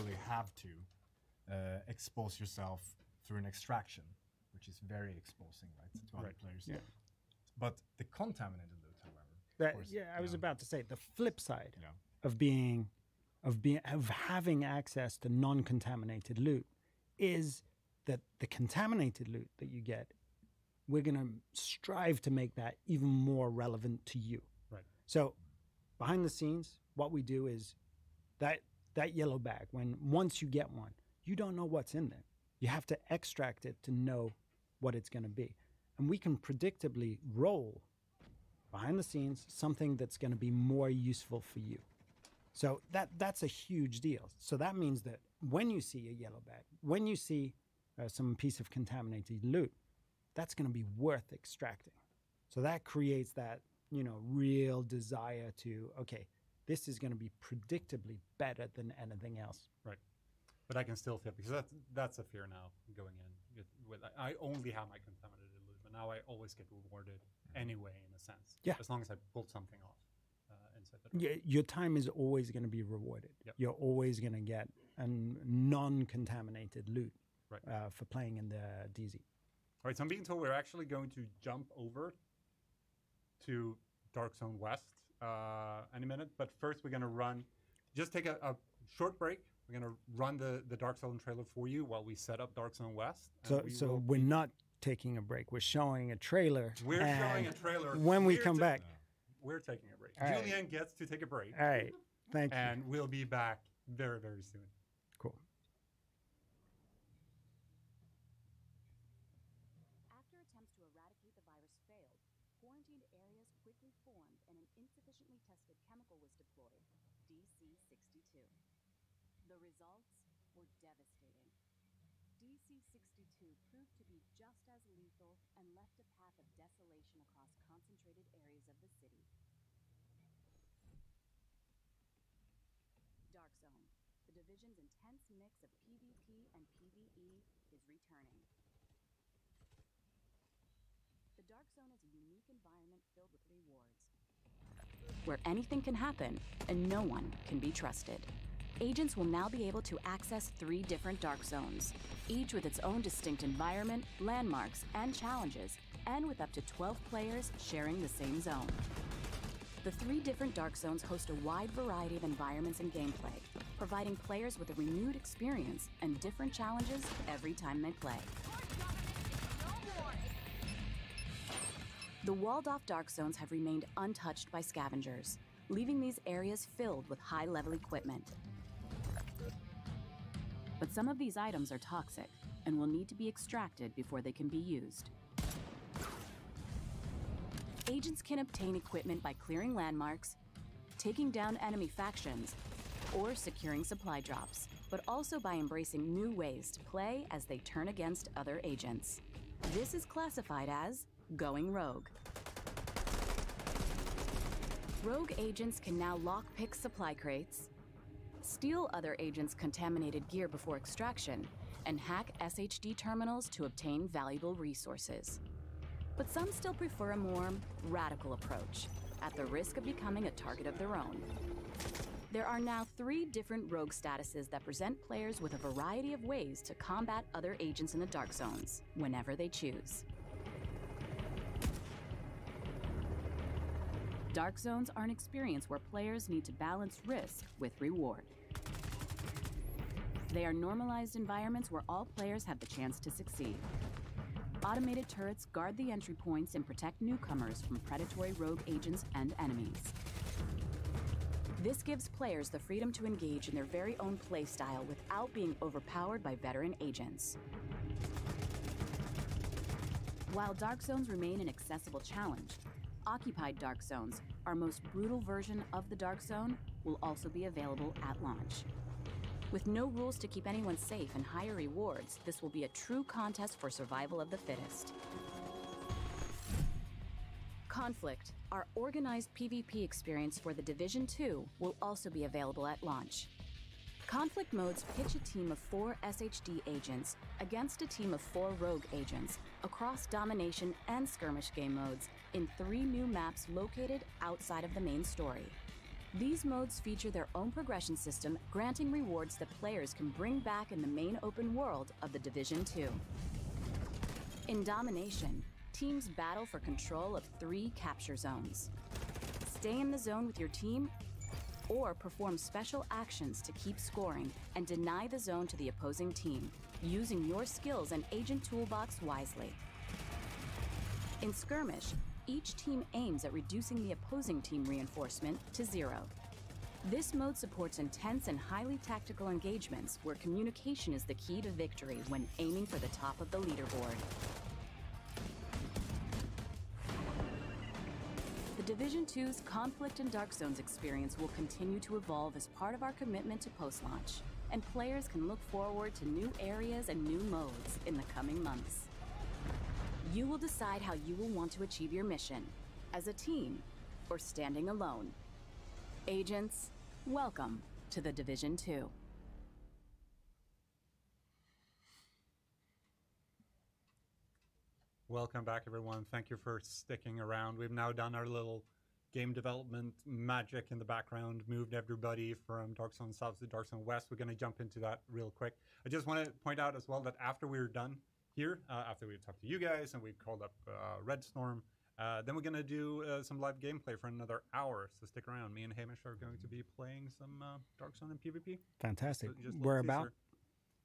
necessarily have to expose yourself through an extraction, which is very exposing, right, to other players. Yeah. But the contaminated loot, however, I was about to say the flip side Yeah. of having access to non-contaminated loot is that the contaminated loot that you get, we're going to strive to make that even more relevant to you. Right. So behind the scenes, what we do is that yellow bag, once you get one, you don't know what's in there. You have to extract it to know what it's going to be. And we can predictably roll behind the scenes something that's going to be more useful for you. So that's a huge deal. So that means that when you see a yellow bag, when you see some piece of contaminated loot, that's going to be worth extracting. So that creates that, real desire to, okay, this is going to be predictably better than anything else. Right. But I can still feel, because that's a fear now going in. I only have my contaminated loot, but now I always get rewarded anyway, in a sense. Yeah. As long as I pulled something off inside the Yeah, your time is always going to be rewarded. Yep. You're always going to get a non-contaminated loot for playing in the DZ. All right, so I'm being told we're actually going to jump over to Dark Zone West any minute. But first, we're going to just take a short break. We're going to run the Dark Zone trailer for you while we set up Dark Zone West. So we're not taking a break. We're showing a trailer. We're showing a trailer. When we come back. We're taking a break. All Julian gets to take a break. All right. Thank you. And we'll be back very, very soon. Cool. After attempts to eradicate the virus failed, quarantined areas quickly formed and an insufficiently tested chemical was deployed, DC-62. The results were devastating. DC-62 proved to be just as lethal and left a path of desolation across concentrated areas of the city. Dark Zone, the Division's intense mix of PvP and PvE, is returning. The Dark Zone is a unique environment filled with rewards, where anything can happen and no one can be trusted. Agents will now be able to access 3 different Dark Zones, each with its own distinct environment, landmarks, and challenges, and with up to 12 players sharing the same zone. The 3 different Dark Zones host a wide variety of environments and gameplay, providing players with a renewed experience and different challenges every time they play. The walled-off Dark Zones have remained untouched by scavengers, leaving these areas filled with high-level equipment. But some of these items are toxic and will need to be extracted before they can be used. Agents can obtain equipment by clearing landmarks, taking down enemy factions, or securing supply drops, but also by embracing new ways to play as they turn against other agents. This is classified as going rogue. Rogue agents can now lockpick supply crates, steal other agents' contaminated gear before extraction, and hack SHD terminals to obtain valuable resources. But some still prefer a more radical approach, at the risk of becoming a target of their own. There are now 3 different rogue statuses that present players with a variety of ways to combat other agents in the Dark Zones, whenever they choose. Dark Zones are an experience where players need to balance risk with reward. They are normalized environments where all players have the chance to succeed. Automated turrets guard the entry points and protect newcomers from predatory rogue agents and enemies. This gives players the freedom to engage in their very own playstyle without being overpowered by veteran agents. While Dark Zones remain an accessible challenge, Occupied Dark Zones, our most brutal version of the Dark Zone, will also be available at launch. With no rules to keep anyone safe and higher rewards, this will be a true contest for survival of the fittest. Conflict, our organized PvP experience for the Division 2, will also be available at launch. Conflict modes pitch a team of 4 SHD agents against a team of 4 rogue agents across Domination and Skirmish game modes in 3 new maps located outside of the main story. These modes feature their own progression system, granting rewards that players can bring back in the main open world of the Division 2. In Domination, teams battle for control of 3 capture zones. Stay in the zone with your team, or perform special actions to keep scoring and deny the zone to the opposing team, using your skills and agent toolbox wisely. In Skirmish, each team aims at reducing the opposing team reinforcement to 0. This mode supports intense and highly tactical engagements where communication is the key to victory when aiming for the top of the leaderboard. The Division 2's Conflict and Dark Zones experience will continue to evolve as part of our commitment to post-launch, and players can look forward to new areas and new modes in the coming months. You will decide how you will want to achieve your mission, as a team or standing alone. Agents, welcome to the Division 2. Welcome back, everyone. Thank you for sticking around. We've now done our little game development magic in the background, moved everybody from Dark Zone South to Dark Zone West. We're going to jump into that real quick. I just want to point out as well that after we were done here, after we talked to you guys and we called up Red Storm, then we're going to do some live gameplay for another hour. So stick around. Me and Hamish are going to be playing some Dark Zone and PvP. Fantastic. So Where about?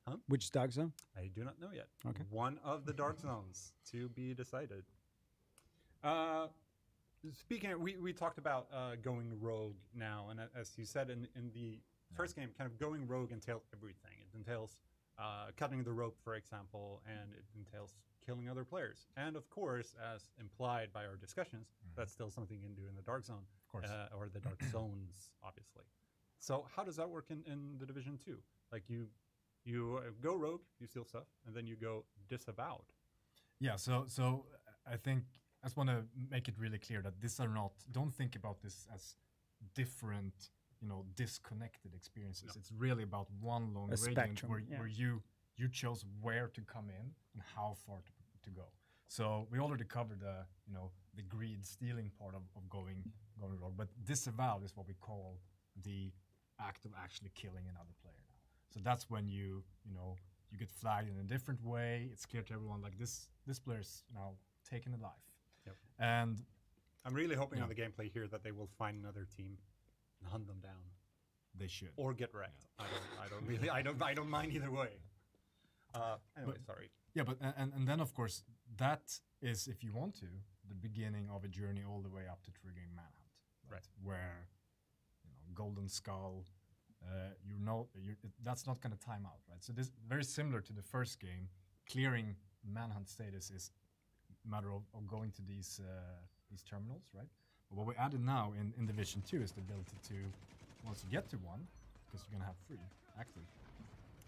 Huh? Which Dark Zone? I do not know yet. Okay. One of the Dark Zones to be decided. Speaking of, we talked about going rogue now, and as you said in the first game, kind of going rogue entails everything. It entails cutting the rope, for example, and it entails killing other players. And of course, as implied by our discussions, that's still something you can do in the Dark Zone, Of course. or the Dark Zones, obviously. So how does that work in the Division 2? Like you go rogue, you steal stuff, and then you go disavowed. Yeah, so I think I just want to make it really clear that don't think about this as different, disconnected experiences. No. It's really about one long A gradient spectrum, where you chose where to come in and how far to go. So we already covered the greed stealing part of going rogue, but disavowed is what we call the act of actually killing another player now. So that's when you get flagged in a different way. It's clear to everyone like this player's now taken a life. Yep. And I'm really hoping on the gameplay here that they will find another team and hunt them down, they should. or get wrecked. Yeah. I don't mind either way. Anyway, sorry. Yeah, but and then of course that is, if you want to, the beginning of a journey all the way up to triggering Manhunt, Right. Where Golden Skull, that's not going to time out, right? So this very similar to the first game. Clearing Manhunt status is a matter of going to these terminals, right? But what we added now in Division 2 is the ability to, once you get to one, because you're going to have free active,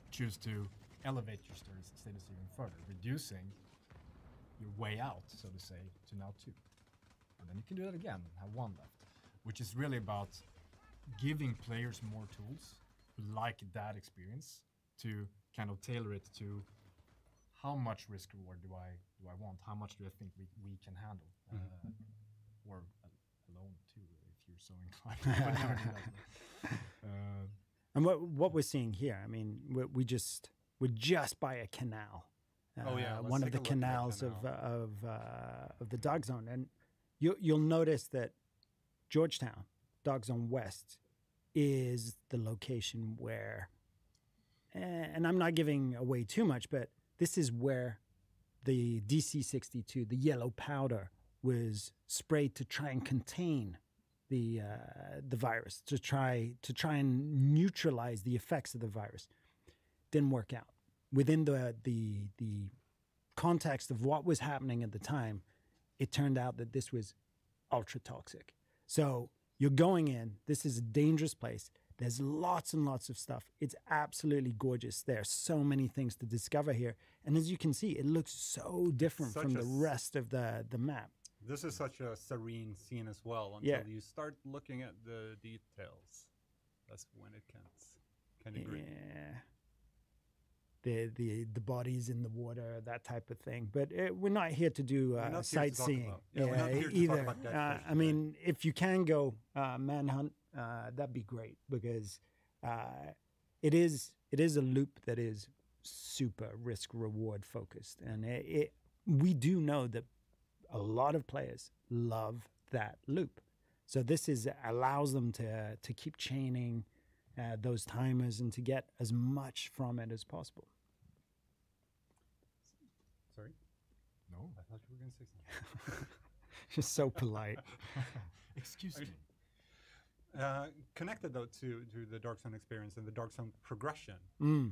choose to elevate your status even further, reducing your way out, so to say, to now 2. And then you can do that again and have 1 left, which is really about giving players more tools who like that experience to kind of tailor it to how much risk reward do I want? How much do I think we can handle? Or alone too, if you're so inclined. But never do that. And what we're seeing here, I mean, we're just by a canal. One of the canals of the Dark Zone, and you'll notice that Georgetown, Dark Zone West, is the location where, and I'm not giving away too much, but this is where the DC-62, the yellow powder, was sprayed to try and contain the virus, to try and neutralize the effects of the virus. Didn't work out. Within the context of what was happening at the time, it turned out that this was ultra toxic. So you're going in. This is a dangerous place. There's lots and lots of stuff. It's absolutely gorgeous. There are so many things to discover here. And as you can see, it looks so different from the rest of the map. This is such a serene scene as well until you start looking at the details. That's when it can agree. Yeah. The bodies in the water, that type of thing. But we're not here to do sightseeing we're not here to talk either. about dead fish I mean, if you can go manhunt, that'd be great, because it is a loop that is super risk reward focused, and we do know that a lot of players love that loop. So this allows them to keep chaining those timers and to get as much from it as possible. Sorry? No. I thought you were going to say something. Just so polite. Excuse me. Connected though to the Dark Zone experience and the Dark Zone progression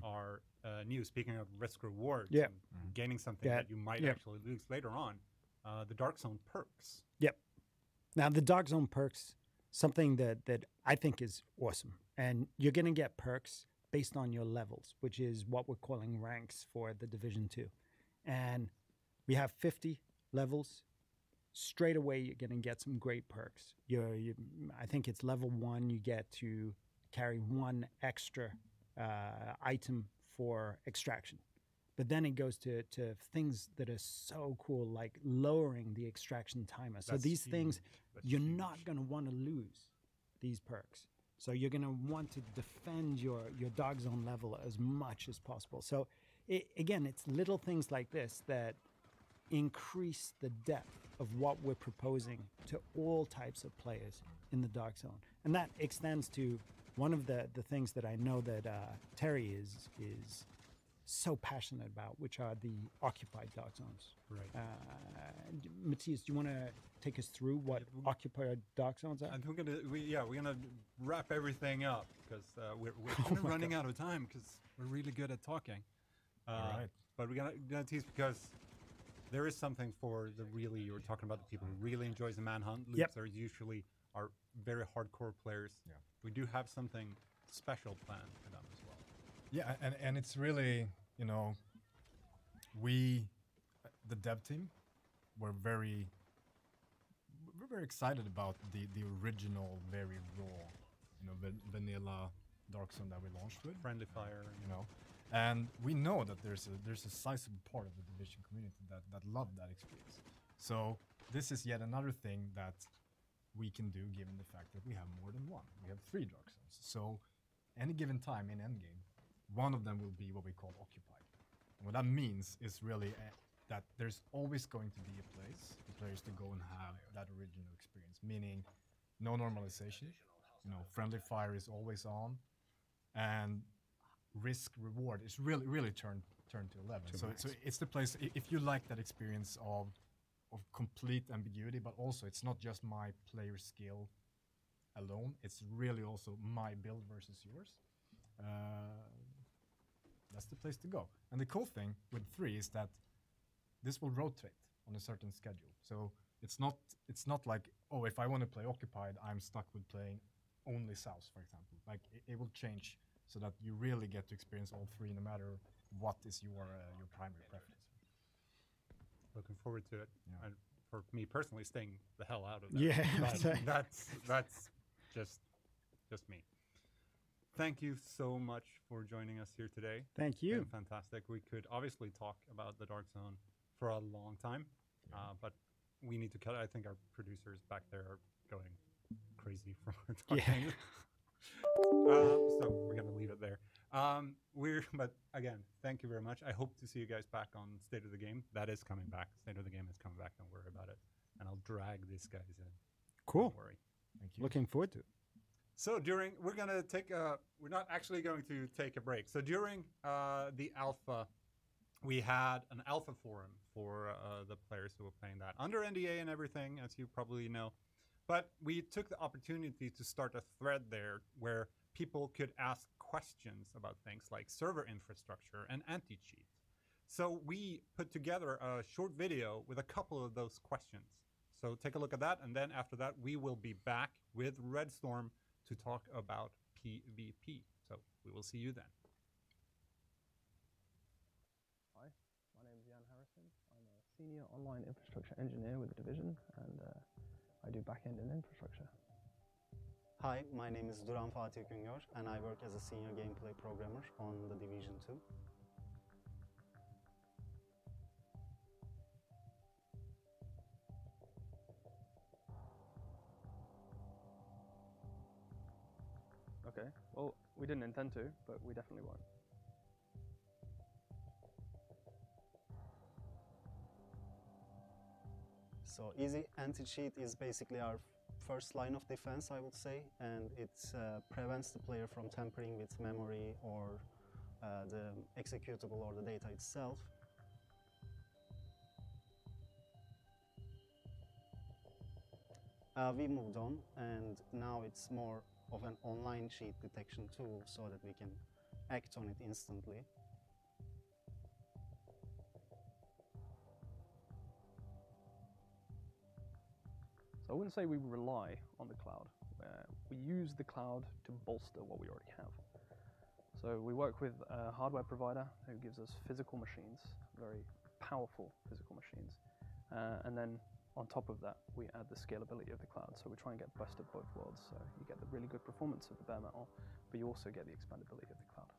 are new. Speaking of risk reward, Yeah. and gaining something that you might actually lose later on, the Dark Zone perks. Yep. Now the Dark Zone perks, something that I think is awesome, and you're going to get perks based on your levels, which is what we're calling ranks for the Division 2, and we have 50 levels. Straight away, you're going to get some great perks. I think it's level 1, you get to carry 1 extra item for extraction. But then it goes to things that are so cool, like lowering the extraction timer. So these things, you're not going to want to lose these perks. So you're going to want to defend your Dark Zone level as much as possible. So again, it's little things like this that increase the depth of what we're proposing to all types of players in the Dark Zone. And that extends to one of the things that I know that Terry is so passionate about, which are the occupied Dark Zones. Right. Matthias, do you want to take us through what occupied Dark Zones are? I think we're gonna wrap everything up because we're kind of running out of time because we're really good at talking. All right. But we're gonna tease because there is something for you were talking about the people who really enjoys the manhunt loops. There usually are very hardcore players. Yeah. We do have something special planned for them as well. Yeah, and it's really, the dev team, we're very excited about the original, very raw, vanilla Dark Zone that we launched with. Friendly Fire, And we know that there's a sizable part of the Division community that love that experience. So this is yet another thing that we can do, given the fact that we have more than one. We have 3 Dark Zones. So any given time in endgame, one of them will be what we call occupied. And what that means is really that there's always going to be a place for players to go and have that original experience, meaning no normalization. Friendly Fire is always on, and risk reward is really turned to 11. So it's the place if you like that experience of complete ambiguity, but also it's not just my player skill alone. It's really also my build versus yours. That's the place to go. And the cool thing with 3 is that this will rotate on a certain schedule. So it's not like, if I want to play occupied, I'm stuck with playing only South, for example. Like it will change so that you really get to experience all 3, no matter what is your primary preference. Looking forward to it. Yeah. And for me personally, staying the hell out of that. Yeah, that's just me. Thank you so much for joining us here today. Thank you. It's been fantastic. We could obviously talk about the Dark Zone for a long time, but we need to cut. I think our producers back there are going crazy from talking. So we're gonna leave it there. But again, thank you very much. I hope to see you guys back on State of the Game. That is coming back. State of the Game is coming back. Don't worry about it. And I'll drag these guys in. Cool. Don't worry. Thank you. Looking forward to it. So we're gonna take we're not actually going to take a break. So during the alpha, we had an alpha forum for the players who were playing that under NDA and everything, as you probably know. But we took the opportunity to start a thread there where people could ask questions about things like server infrastructure and anti-cheat. So we put together a short video with a couple of those questions. So take a look at that, and then after that, we will be back with Redstorm to talk about PvP. So we will see you then. Hi, my name is Jan Harrison. I'm a senior online infrastructure engineer with the Division, and I do back-end and infrastructure. Hi, my name is Duran Fatih Güngör, and I work as a senior gameplay programmer on the Division 2. Okay, well, we didn't intend to, but we definitely won't. So easy anti-cheat is basically our first line of defense, I would say, and it prevents the player from tampering with memory or the executable or the data itself. We moved on, and now it's more of an online cheat detection tool so that we can act on it instantly. So I wouldn't say we rely on the cloud. We use the cloud to bolster what we already have. So we work with a hardware provider who gives us physical machines, very powerful physical machines. And then on top of that, we add the scalability of the cloud. So we try and get best of both worlds. So you get the really good performance of the bare metal, but you also get the expandability of the cloud.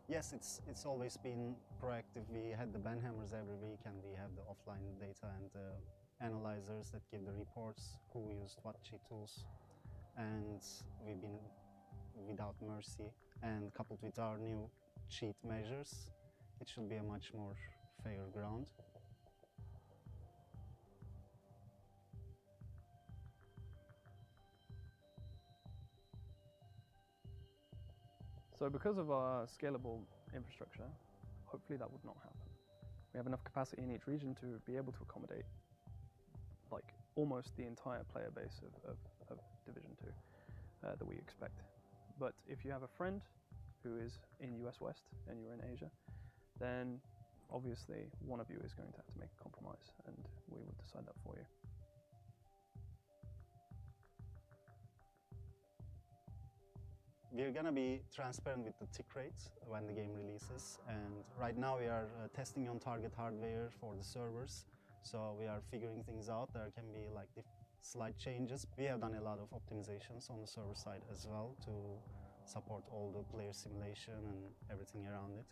Yes, it's always been proactive. We had the ban hammers every week, and we have the offline data and the analyzers that give the reports, who used what cheat tools, and we've been without mercy. And coupled with our new cheat measures, it should be a much more fair ground. So because of our scalable infrastructure, hopefully that would not happen. We have enough capacity in each region to be able to accommodate like almost the entire player base of Division 2 that we expect. But if you have a friend who is in US West and you're in Asia, then obviously one of you is going to have to make a compromise, and we will decide that for you. We're gonna be transparent with the tick rates when the game releases, and right now we are testing on target hardware for the servers, so we are figuring things out. There can be like slight changes. We have done a lot of optimizations on the server side as well to support all the player simulation and everything around it.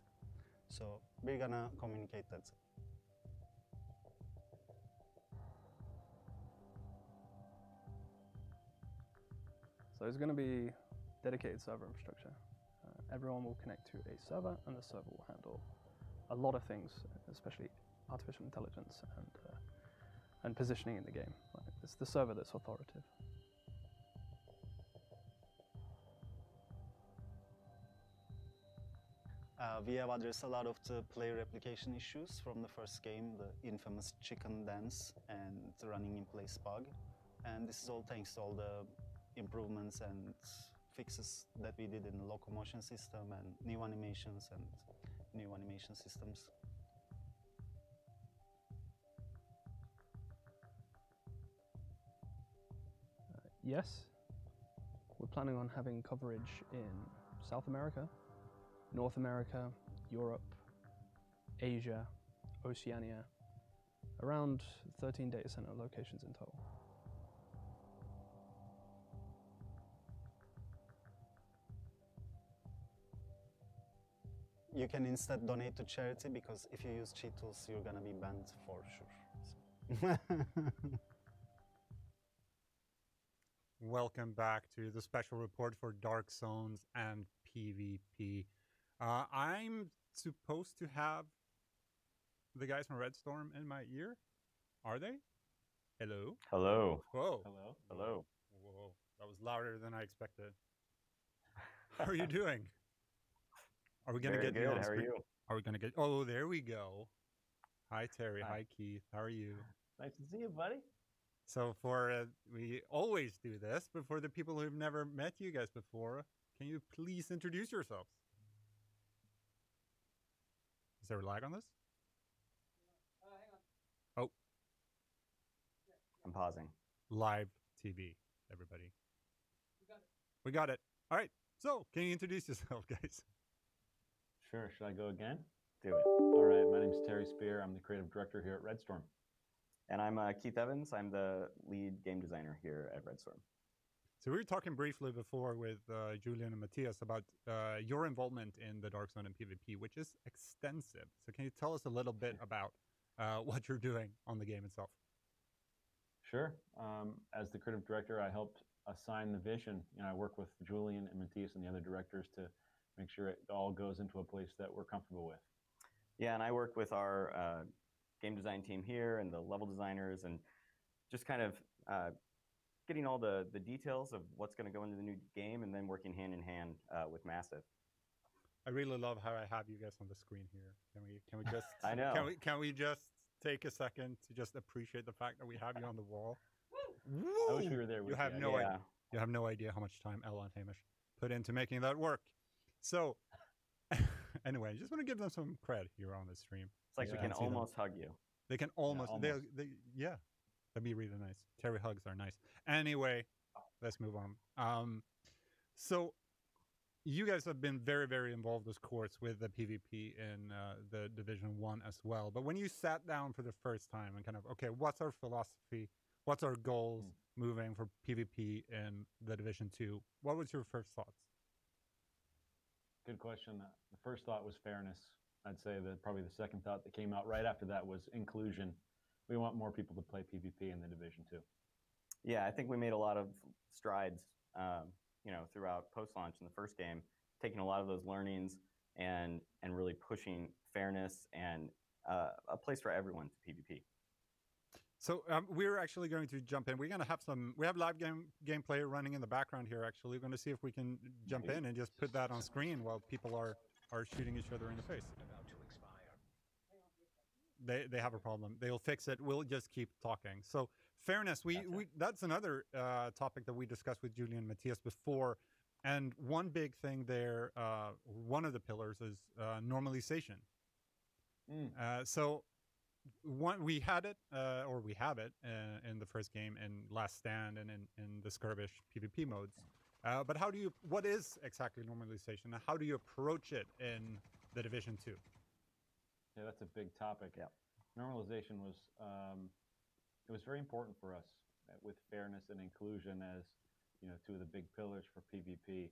So we're gonna communicate that. So there's going to be dedicated server infrastructure. Everyone will connect to a server, and the server will handle a lot of things, especially artificial intelligence and positioning in the game. It's the server that's authoritative. We have addressed a lot of the player replication issues from the first game, the infamous chicken dance and the running in place bug. And this is all thanks to all the improvements and fixes that we did in the locomotion system and new animations and new animation systems. Yes, we're planning on having coverage in South America, North America, Europe, Asia, Oceania, around 13 data center locations in total. You can instead donate to charity, because if you use cheat tools, you're gonna be banned for sure. Welcome back to the special report for Dark Zones and PvP. I'm supposed to have the guys from Red Storm in my ear. Are they? Hello? Hello. Whoa. Hello. Hello. Whoa. That was louder than I expected. How are you doing? Are we going to get good. you on How are screen? you? Are we going to get... Oh, there we go. Hi, Terry. Hi. Hi, Keith. How are you? Nice to see you, buddy. So we always do this, but for the people who've never met you guys before, can you please introduce yourselves? Is there a lag on this? Hang on. Oh. I'm pausing. Live TV, everybody. We got it. All right. So, can you introduce yourself, guys? Sure. Should I go again? Do it. All right. My name's Terry Spear. I'm the creative director here at Red Storm. And I'm Keith Evans. I'm the lead game designer here at Red Storm. So we were talking briefly before with Julian and Matthias about your involvement in the Dark Zone and PvP, which is extensive. So can you tell us a little bit about what you're doing on the game itself? Sure. As the creative director, I helped assign the vision. I work with Julian and Matthias and the other directors to make sure it all goes into a place that we're comfortable with. Yeah, and I work with our game design team here and the level designers, and just kind of getting all the details of what's going to go into the new game, and then working hand in hand with Massive. I really love how I have you guys on the screen here. Can we just I know. Can we just take a second to just appreciate the fact that we have you on the wall? I wish we were there with You have you. no Yeah. idea. You have no idea how much time Ella and Hamish put into making that work. So, anyway, I just want to give them some credit here on the stream. It's like So we you can see them. almost hug you. They can almost. almost. Yeah, that'd be really nice. Terry hugs are nice. Anyway, let's move on. So you guys have been very, very involved, of course, with the PvP in the Division 1 as well. But when you sat down for the first time and kind of, okay, what's our philosophy? What's our goals moving for PvP in the Division 2? What was your first thoughts? Good question. The first thought was fairness. I'd say that probably the second thought that came out right after that was inclusion. We want more people to play PvP in the Division 2. Yeah, I think we made a lot of strides, throughout post-launch in the first game, taking a lot of those learnings and really pushing fairness and a place for everyone to PvP. So we're actually going to jump in. We're going to have we have live gameplay running in the background here, actually. We're going to see if we can jump in and just put that on screen while people are shooting each other in the face. They have a problem. They'll fix it. We'll just keep talking. So fairness, that's another topic that we discussed with Julian and Matthias before. And one big thing there, one of the pillars is normalization. So we had it, or we have it in the first game, in Last Stand, and in the Skirmish PvP modes. But what is exactly normalization, and how do you approach it in the Division 2? Yeah, that's a big topic. Yeah. Normalization was it was very important for us with fairness and inclusion as two of the big pillars for PvP,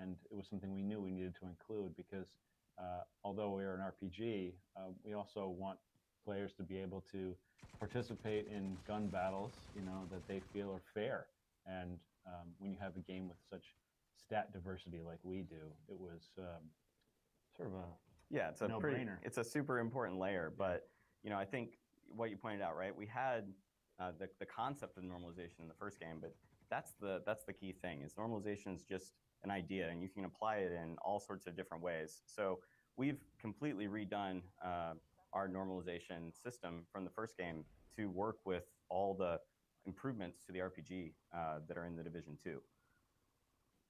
and it was something we knew we needed to include because although we're an RPG, we also want players to be able to participate in gun battles, that they feel are fair. And when you have a game with such stat diversity like we do, it was sort of a it's a no-brainer. It's a super important layer, but I think what you pointed out, right? We had the concept of normalization in the first game, but that's the key thing. Is normalization is just an idea, and you can apply it in all sorts of different ways. So we've completely redone our normalization system from the first game to work with all the improvements to the RPG that are in the Division 2.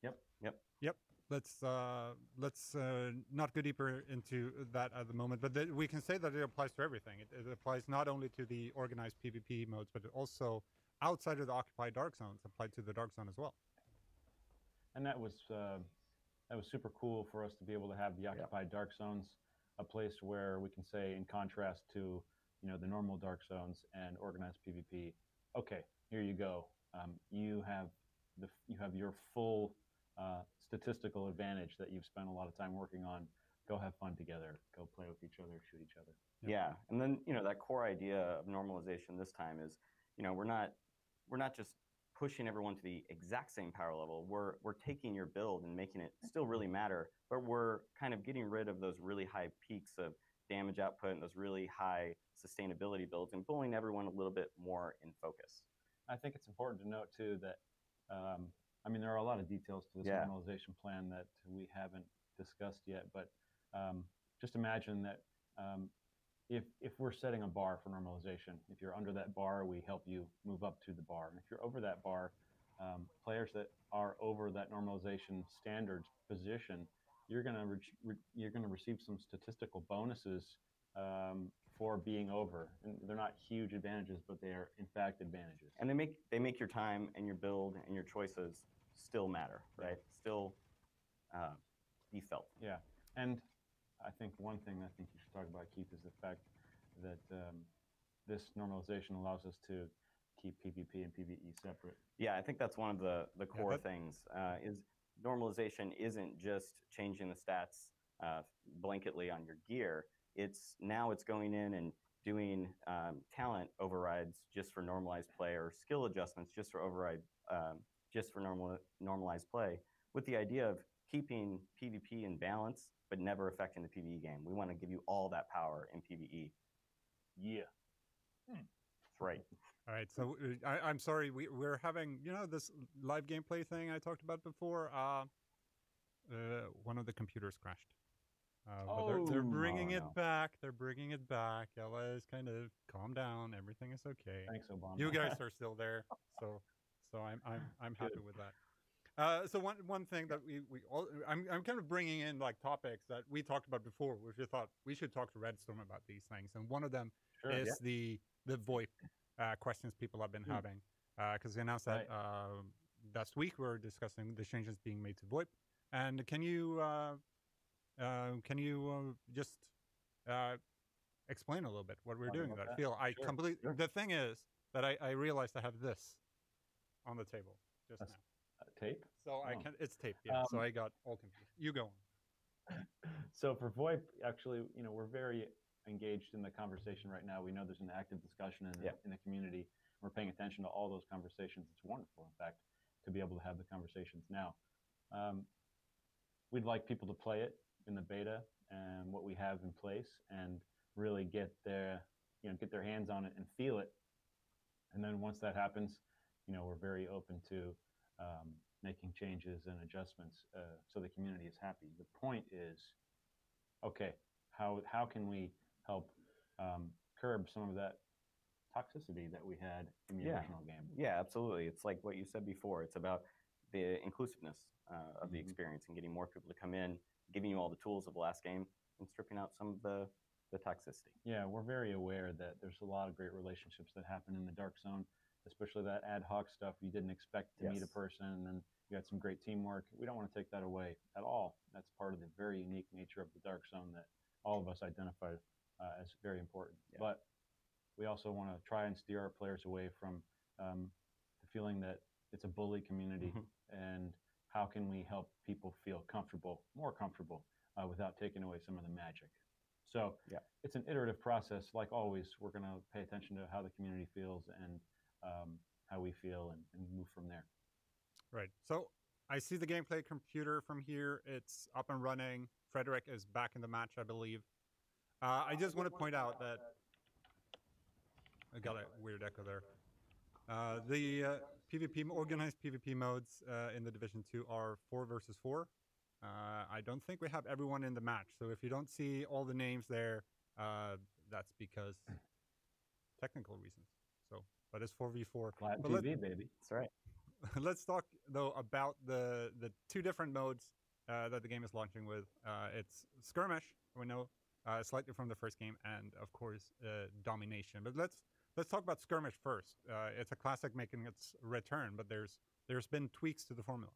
Yep. Let's not go deeper into that at the moment, but we can say that it applies to everything. It applies not only to the organized PvP modes, but also outside of the occupied dark zones, applied to the dark zone as well. And that was super cool for us to be able to have the occupied dark zones, a place where we can say, in contrast to the normal dark zones and organized PvP, okay, here you go. You have your full statistical advantage that you've spent a lot of time working on. Go have fun together. Go play with each other, shoot each other. Yeah, and then that core idea of normalization this time is, we're not just pushing everyone to the exact same power level. We're taking your build and making it still really matter, but we're kind of getting rid of those really high peaks of damage output and those really high sustainability builds and pulling everyone a little bit more in focus. I think it's important to note too that there are a lot of details to this normalization plan that we haven't discussed yet, but just imagine that if we're setting a bar for normalization, if you're under that bar, we help you move up to the bar. And if you're over that bar, players that are over that normalization standards position, you're going to receive some statistical bonuses for being over. And they're not huge advantages, but they are in fact advantages. And they make your time and your build and your choices still matter, right? Still be felt. Yeah, and I think one thing I think you should talk about, Keith, is the fact that this normalization allows us to keep PvP and PvE separate. Yeah, I think that's one of the core things. Is normalization isn't just changing the stats blanketly on your gear. It's going in and doing talent overrides just for normalized play, or skill adjustments just for normalized play, with the idea of keeping PvP in balance but never affecting the PvE game. We want to give you all that power in PvE. Yeah. That's right. All right, so I'm sorry, we're having, this live gameplay thing I talked about before. One of the computers crashed. But they're bringing it back. They're bringing it back. LA's kind of calm down. Everything is okay. Thanks, Obama. You guys are still there, so I'm happy with that. So one thing that I'm kind of bringing in like topics that we talked about before, which we thought we should talk to Redstone about these things, and one of them is the VoIP questions people have been having, because we announced that last week we were discussing the changes being made to VoIP, and can you just explain a little bit what we're doing with that? The thing is that I realized I have this on the table just now. Tape? So it's tape, yeah. So I got all confused. You go on. So for VoIP, actually, we're very engaged in the conversation right now. We know there's an active discussion in the community. We're paying attention to all those conversations. It's wonderful, in fact, to be able to have the conversations now. We'd like people to play it in the beta and what we have in place, and really get their hands on it and feel it. And then once that happens, we're very open to making changes and adjustments so the community is happy. The point is, okay, how can we help curb some of that toxicity that we had in the original game? Yeah, absolutely. It's like what you said before. It's about the inclusiveness of the experience and getting more people to come in, giving you all the tools of the last game, and stripping out some of the toxicity. Yeah, we're very aware that there's a lot of great relationships that happen in the Dark Zone, especially that ad hoc stuff. You didn't expect to meet a person, and then you had some great teamwork. We don't want to take that away at all. That's part of the very unique nature of the Dark Zone that all of us identify as very important. But we also want to try and steer our players away from the feeling that it's a bully community, and how can we help people feel more comfortable, without taking away some of the magic. So it's an iterative process. Like always, we're going to pay attention to how the community feels and how we feel, and move from there. Right. So I see the gameplay computer from here. It's up and running. Frederick is back in the match, I believe. I just want to point out that I got a weird echo there. The organized PvP modes in the Division 2 are 4 versus 4. I don't think we have everyone in the match, so if you don't see all the names there, that's because technical reasons. But it's 4v4. Flat TV, baby. That's right. Let's talk, though, about the two different modes that the game is launching with. It's Skirmish, we know, slightly from the first game, and, of course, Domination. But let's talk about Skirmish first. It's a classic making its return, but there's been tweaks to the formula.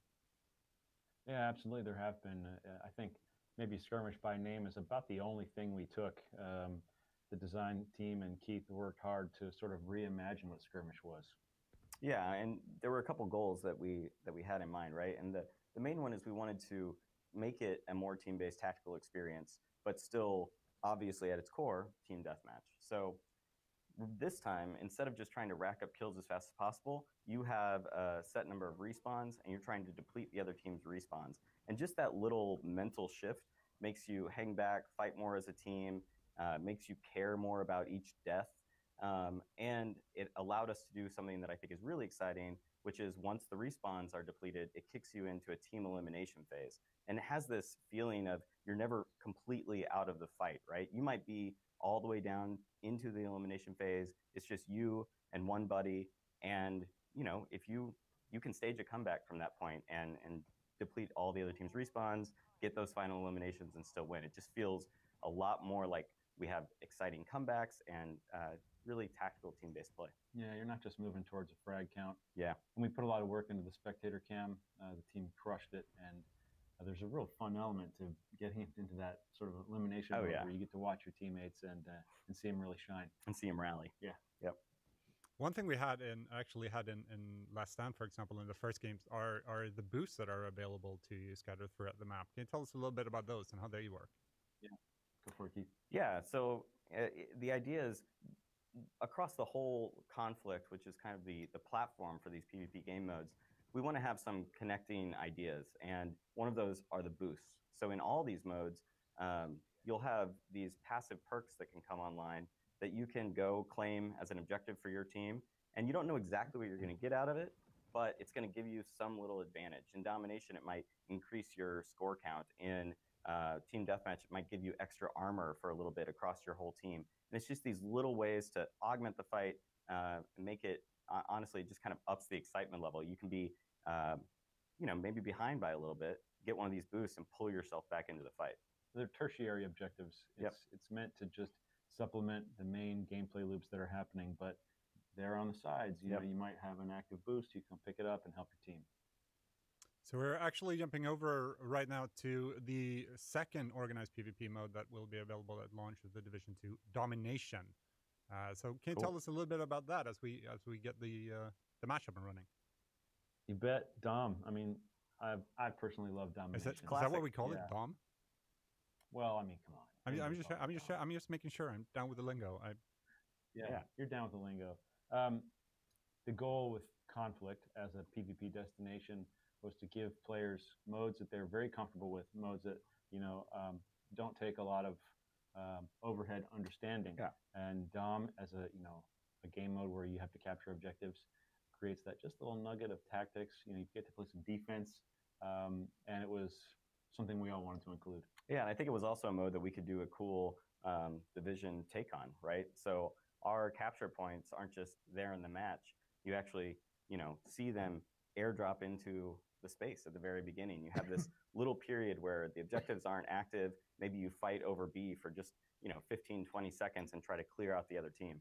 Yeah, absolutely. There have been. I think maybe Skirmish by name is about the only thing we took. The design team and Keith worked hard to sort of reimagine what Skirmish was. Yeah, and there were a couple goals that we had in mind, right? And the main one is we wanted to make it a more team-based tactical experience, but still, obviously, at its core, team deathmatch. So this time, instead of just trying to rack up kills as fast as possible, you have a set number of respawns, and you're trying to deplete the other team's respawns. And just that little mental shift makes you hang back, fight more as a team, makes you care more about each death. And it allowed us to do something that I think is really exciting, which is once the respawns are depleted, it kicks you into a team elimination phase. And it has this feeling of you're never completely out of the fight, right? You might be all the way down into the elimination phase. It's just you and one buddy. And, if you can stage a comeback from that point and deplete all the other team's respawns, get those final eliminations, and still win. It just feels a lot more like we have exciting comebacks and really tactical team-based play. Yeah, you're not just moving towards a frag count. Yeah. And we put a lot of work into the spectator cam. The team crushed it, and there's a real fun element to getting into that sort of elimination mode where you get to watch your teammates and see them really shine. And see them rally. Yeah. Yep. One thing we had in Last Stand, for example, in the first games, are the boosts that are available to you scattered throughout the map. Can you tell us a little bit about those and how they work? Yeah. Go for it, Keith. Yeah, so the idea is across the whole conflict, which is kind of the platform for these PvP game modes, we want to have some connecting ideas. And one of those are the boosts. So in all these modes, you'll have these passive perks that can come online that you can go claim as an objective for your team. And you don't know exactly what you're going to get out of it, but it's going to give you some little advantage. In Domination, it might increase your score count. In Team Deathmatch, it might give you extra armor for a little bit across your whole team. And it's just these little ways to augment the fight and make it, honestly, just kind of ups the excitement level. You can be, maybe behind by a little bit, get one of these boosts and pull yourself back into the fight. They're tertiary objectives. It's meant to just supplement the main gameplay loops that are happening, but they're on the sides. You know, you might have an active boost. You can pick it up and help your team. So we're actually jumping over right now to the second organized PvP mode that will be available at launch of the Division 2, Domination. So can you tell us a little bit about that as we get the match up and running? You bet. Dom. I mean, I personally love Domination. Is that what we call it, Dom? Well, I mean, come on. I'm just making sure I'm down with the lingo. Yeah, you're down with the lingo. The goal with Conflict as a PvP destination was to give players modes that they're very comfortable with, modes that don't take a lot of overhead understanding. Yeah. And Dom, as a game mode where you have to capture objectives, creates that just little nugget of tactics. You get to play some defense, and it was something we all wanted to include. Yeah, and I think it was also a mode that we could do a cool Division take on, right? So our capture points aren't just there in the match. You actually, see them airdrop into the space at the very beginning. You have this little period where the objectives aren't active. Maybe you fight over B for just, 15, 20 seconds and try to clear out the other team.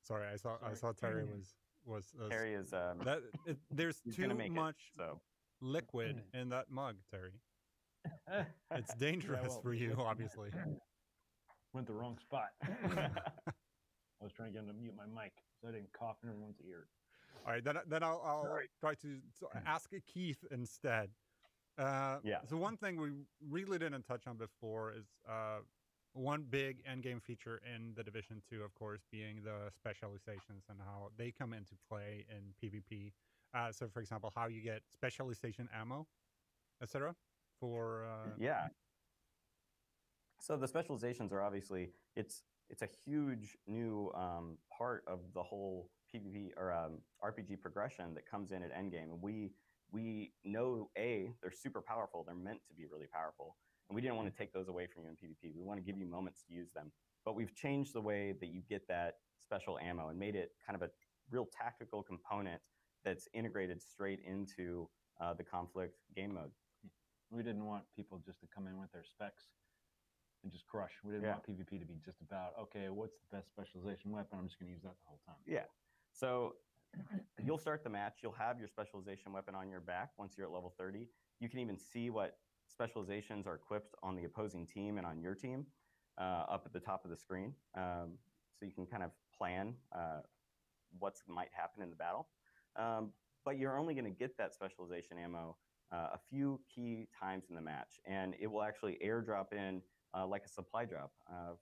Sorry, I saw Terry was Terry is there's too much liquid in that mug, Terry. It's dangerous for you, obviously. Went the wrong spot. I was trying to get him to mute my mic so I didn't cough in everyone's ear. All right, then I'll try to ask Keith instead. So one thing we really didn't touch on before is one big endgame feature in the Division 2, of course, being the specializations and how they come into play in PvP. So, for example, how you get specialization ammo, etc. For So the specializations are obviously it's a huge new part of the whole PvP or RPG progression that comes in at endgame. And we know they're super powerful. They're meant to be really powerful. And we didn't want to take those away from you in PvP. We want to give you moments to use them. But we've changed the way that you get that special ammo and made it kind of a real tactical component that's integrated straight into the Conflict game mode. We didn't want people just to come in with their specs and just crush. We didn't want PvP to be just about, okay, what's the best specialization weapon? I'm just going to use that the whole time. Yeah. So you'll start the match. You'll have your specialization weapon on your back once you're at level 30. You can even see what specializations are equipped on the opposing team and on your team up at the top of the screen. So you can kind of plan what might happen in the battle. But you're only going to get that specialization ammo a few key times in the match. And it will actually airdrop in like a supply drop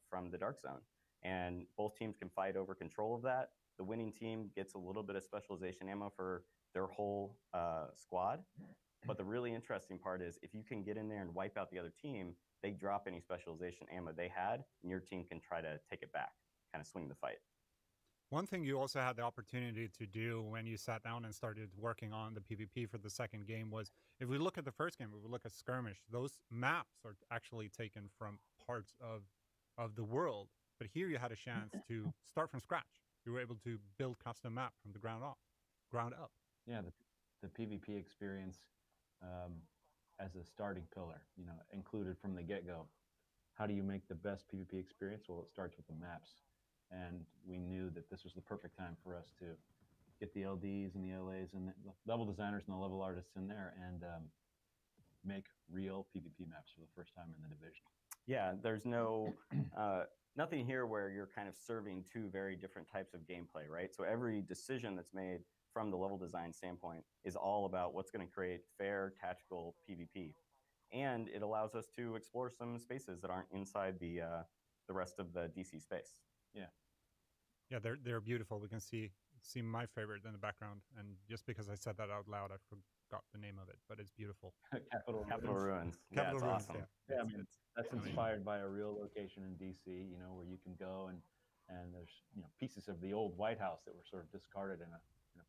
from the Dark Zone. And both teams can fight over control of that. The winning team gets a little bit of specialization ammo for their whole squad. But the really interesting part is if you can get in there and wipe out the other team, they drop any specialization ammo they had, and your team can try to take it back, kind of swing the fight. One thing you also had the opportunity to do when you sat down and started working on the PvP for the second game was, if we look at the first game, if we look at Skirmish, those maps are actually taken from parts of the world. But here you had a chance to start from scratch. You were able to build custom map from the ground up. Yeah, the PvP experience as a starting pillar, included from the get-go. How do you make the best PvP experience? Well, it starts with the maps. And we knew that this was the perfect time for us to get the LDs and the LAs and the level designers and the level artists in there and make real PvP maps for the first time in the division. Yeah, there's no nothing here where you're kind of serving two very different types of gameplay, right? So every decision that's made from the level design standpoint is all about what's going to create fair tactical PvP. and it allows us to explore some spaces that aren't inside the rest of the DC space. Yeah, they're beautiful. We can see my favorite in the background, and just because I said that out loud, I forgot the name of it, but it's beautiful. Capital Ruins. Capital it's Ruins, awesome. yeah. Yeah, I mean, that's amazing. inspired by a real location in DC, you know, where you can go and there's, you know, pieces of the old White House that were sort of discarded in a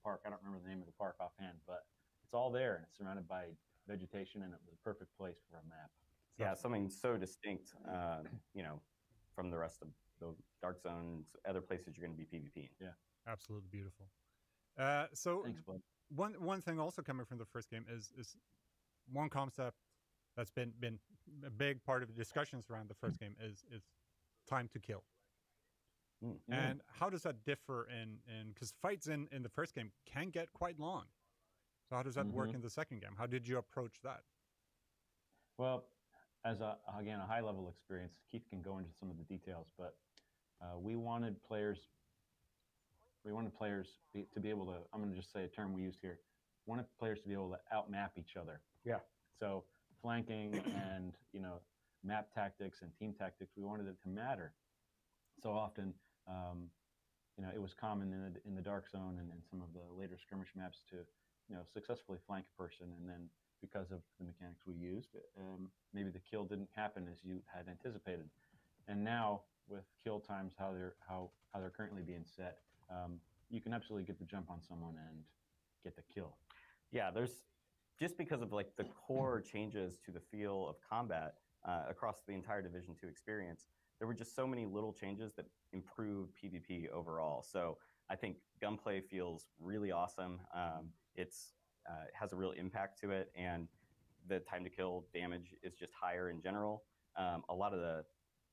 park. I don't remember the name of the park offhand, but it's all there and it's surrounded by vegetation, and it was a perfect place for a map. Yeah, something so distinct, you know, from the rest of the Dark Zones, other places you're going to be PvPing. Yeah, Absolutely beautiful. So thanks, bud. one thing also coming from the first game is one concept that's been a big part of the discussions around the first game is time to kill. And how does that differ in because fights in the first game can get quite long. So how does that work in the second game? How did you approach that? Well, as a high-level experience, Keith can go into some of the details, but we wanted players to be able to, I'm going to just say a term we used here, wanted players to be able to outmap each other. Yeah. So flanking and, you know, map tactics and team tactics, we wanted it to matter. So often, you know, it was common in the Dark Zone and in some of the later skirmish maps to, you know, successfully flank a person, and then because of the mechanics we used, maybe the kill didn't happen as you had anticipated. And now with kill times, how they're currently being set, you can absolutely get the jump on someone and get the kill. Yeah, there's just because of like the core changes to the feel of combat across the entire Division 2 experience, there were just so many little changes that improved PvP overall. So I think gunplay feels really awesome. It has a real impact to it, and the time to kill damage is just higher in general. A lot of the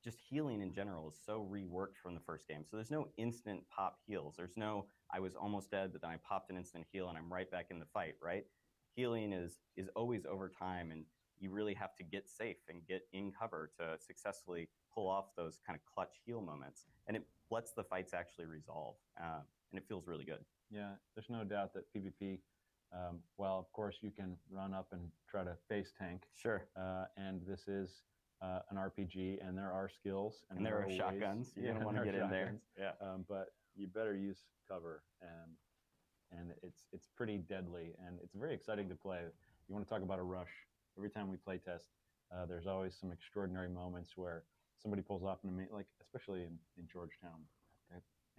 just healing in general is so reworked from the first game. So there's no instant pop heals. There's no, I was almost dead, but then I popped an instant heal and I'm right back in the fight, right? Healing is always over time, and you really have to get safe and get in cover to successfully pull off those kind of clutch heal moments. And it lets the fights actually resolve, and it feels really good. Yeah, there's no doubt that PvP, well, of course, you can run up and try to face tank. Sure. And this is an RPG, and there are skills. And there are shotguns. You're going to want to get in there. Yeah. But you better use cover. And it's pretty deadly, and it's very exciting to play. You want to talk about a rush. Every time we play test, there's always some extraordinary moments where somebody pulls off like especially in Georgetown.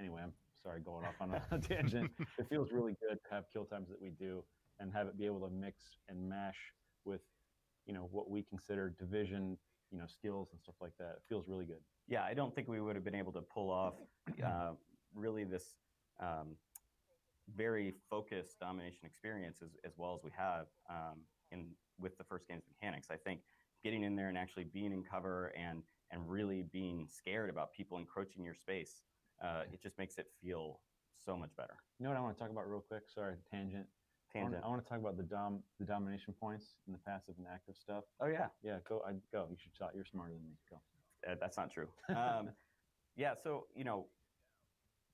Anyway, I'm sorry, going off on a tangent. It feels really good to have kill times that we do and have it be able to mix and mash with, you know, what we consider division, you know, skills and stuff like that. It feels really good. Yeah, I don't think we would have been able to pull off really this very focused domination experience as well as we have with the first game's mechanics. I think getting in there and actually being in cover and really being scared about people encroaching your space, it just makes it feel so much better. You know what I want to talk about real quick? Sorry, tangent. I want to talk about the domination points and the passive and active stuff. Oh yeah. Yeah, go. You should talk. You're smarter than me. Go. That's not true. Yeah, so, you know,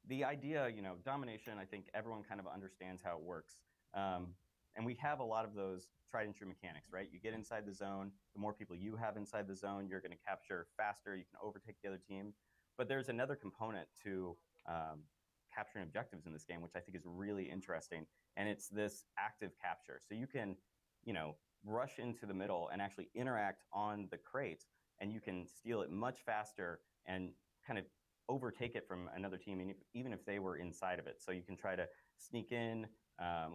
the idea, you know, domination, I think everyone kind of understands how it works. And we have a lot of those tried and true mechanics, right? You get inside the zone, the more people you have inside the zone, you're going to capture faster, you can overtake the other team. But there's another component to capturing objectives in this game, which I think is really interesting, and it's this active capture. So you can, you know, rush into the middle and actually interact on the crate, and you can steal it much faster and kind of overtake it from another team, and even if they were inside of it. So you can try to sneak in,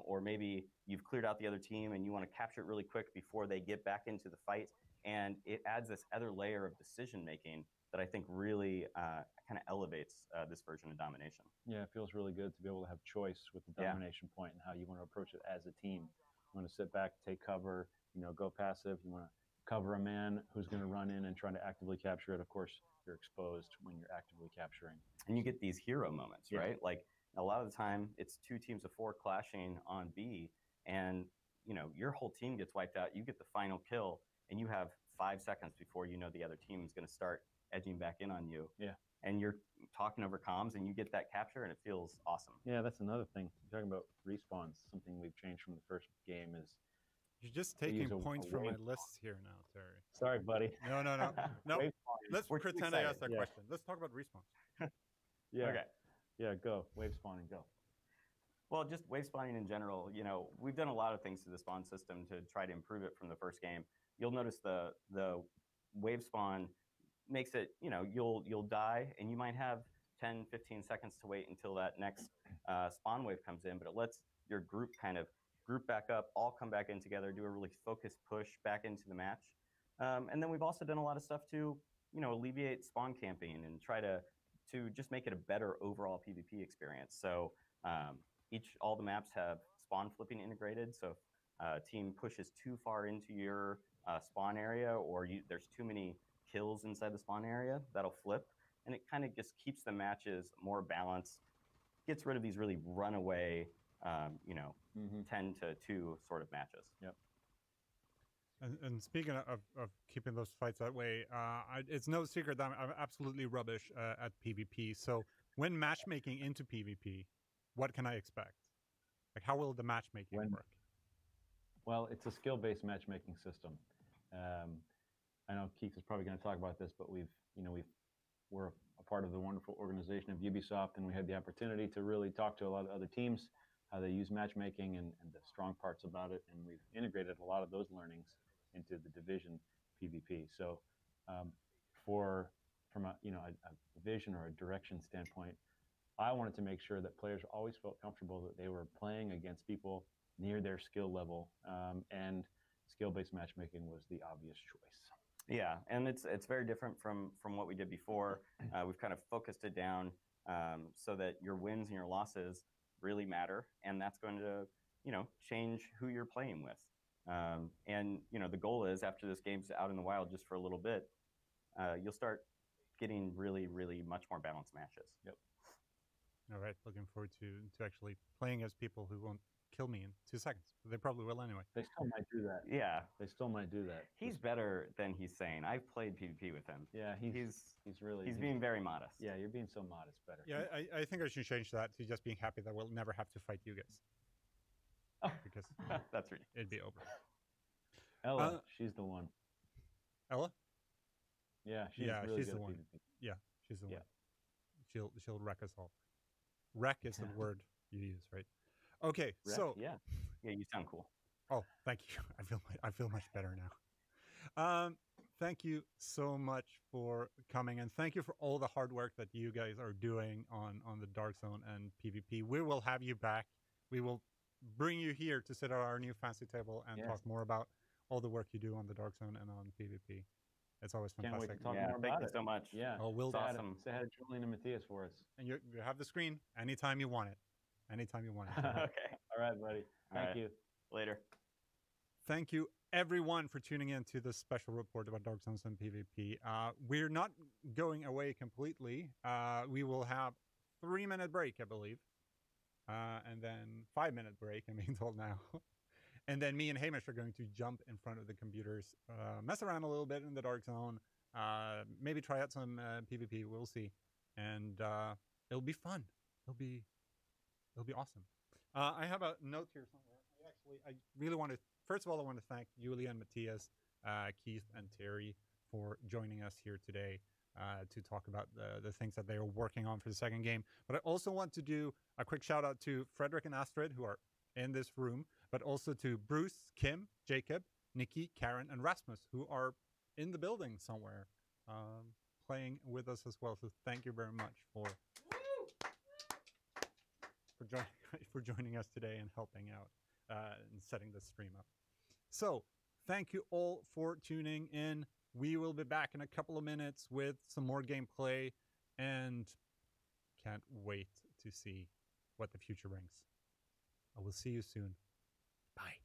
or maybe you've cleared out the other team and you want to capture it really quick before they get back into the fight. And it adds this other layer of decision making that I think really kind of elevates this version of domination. Yeah, it feels really good to be able to have choice with the domination point and how you want to approach it as a team. You want to sit back, take cover, you know, go passive. You want to cover a man who's going to run in and try to actively capture it. Of course, you're exposed when you're actively capturing. And you get these hero moments, right? Like a lot of the time it's 2 teams of 4 clashing on B, and you know, your whole team gets wiped out. You get the final kill, and you have 5 seconds before you know the other team is going to start edging back in on you. Yeah. And you're talking over comms, and you get that capture, and it feels awesome. Yeah, that's another thing. You're talking about respawns. Something we've changed from the first game is You're just We'll taking use a points from my wave lists here now, Terry. Sorry, buddy. No. Wave spawning. Let's We're too pretend I excited. asked that Yeah. question. Let's talk about respawns. Yeah. Okay. Yeah, go. Wave spawning, go. Well, just wave spawning in general, we've done a lot of things to the spawn system to try to improve it from the first game. You'll notice the wave spawn makes it, you'll die and you might have 10, 15 seconds to wait until that next spawn wave comes in, but it lets your group kind of group back up, all come back in together, do a really focused push back into the match. And then we've also done a lot of stuff to, alleviate spawn camping and try to just make it a better overall PvP experience. So all the maps have spawn flipping integrated. So if a team pushes too far into your spawn area, or there's too many kills inside the spawn area, that'll flip. And it kind of just keeps the matches more balanced, gets rid of these really runaway, 10 to 2 sort of matches. Yep. And speaking of keeping those fights that way, it's no secret that I'm absolutely rubbish at PvP. So when matchmaking into PvP, what can I expect? Like, how will the matchmaking work? Well, it's a skill-based matchmaking system. I know Keith is probably going to talk about this, but we're a part of the wonderful organization of Ubisoft, and we had the opportunity to really talk to a lot of other teams, how they use matchmaking and the strong parts about it, and we've integrated a lot of those learnings into the Division PvP. So from a vision or a direction standpoint, I wanted to make sure that players always felt comfortable that they were playing against people near their skill level, and skill-based matchmaking was the obvious choice. Yeah, and it's very different from what we did before. We've kind of focused it down so that your wins and your losses really matter, and that's going to change who you're playing with. And the goal is, after this game's out in the wild just for a little bit, you'll start getting really, really much more balanced matches. Yep. All right, looking forward to actually playing as people who won't kill me in 2 seconds. They probably will anyway. They still might do that. Yeah. They still might do that. He's better than he's saying. I've played PvP with him. Yeah, he's being very modest. Yeah, you're being so modest. Better. Yeah, I think I should change that to just being happy that we'll never have to fight you guys. Because that's ridiculous. It'd be over. Ella, she's the one. Ella? Yeah, she's really she's good the at one. PvP. Yeah, she's the Yeah. one. She'll wreck us all. Wreck is the word you use, right? Okay, so yeah, you sound cool. Oh, thank you. I feel much better now. Thank you so much for coming, and thank you for all the hard work that you guys are doing on the Dark Zone and PvP. We will have you back. We will bring you here to sit at our new fancy table and talk more about all the work you do on the Dark Zone and on PvP. It's always fantastic. Can't wait to talk more thank about you it. so much. Yeah. Oh, we'll awesome. Say hi to Julian and Matthias for us. And you have the screen anytime you want it. Anytime you want it. Okay. All right, buddy. Thank you. Later. Thank you, everyone, for tuning in to this special report about Dark Zones and PvP. We're not going away completely. We will have 3-minute break, I believe. And then 5-minute break, I'm being told now. And then me and Hamish are going to jump in front of the computers, mess around a little bit in the Dark Zone, maybe try out some PvP. We'll see. And it'll be fun. It'll be awesome. I have a note here somewhere. I really want to, first of all, I want to thank Julia and Matthias, Keith and Terry for joining us here today to talk about the things that they are working on for the second game. But I also want to do a quick shout out to Frederick and Astrid, who are in this room, but also to Bruce, Kim, Jacob, Nikki, Karen, and Rasmus, who are in the building somewhere playing with us as well. So thank you very much for joining us today and helping out and setting the stream up. So thank you all for tuning in. We will be back in a couple of minutes with some more gameplay, and can't wait to see what the future brings. I will see you soon. Bye.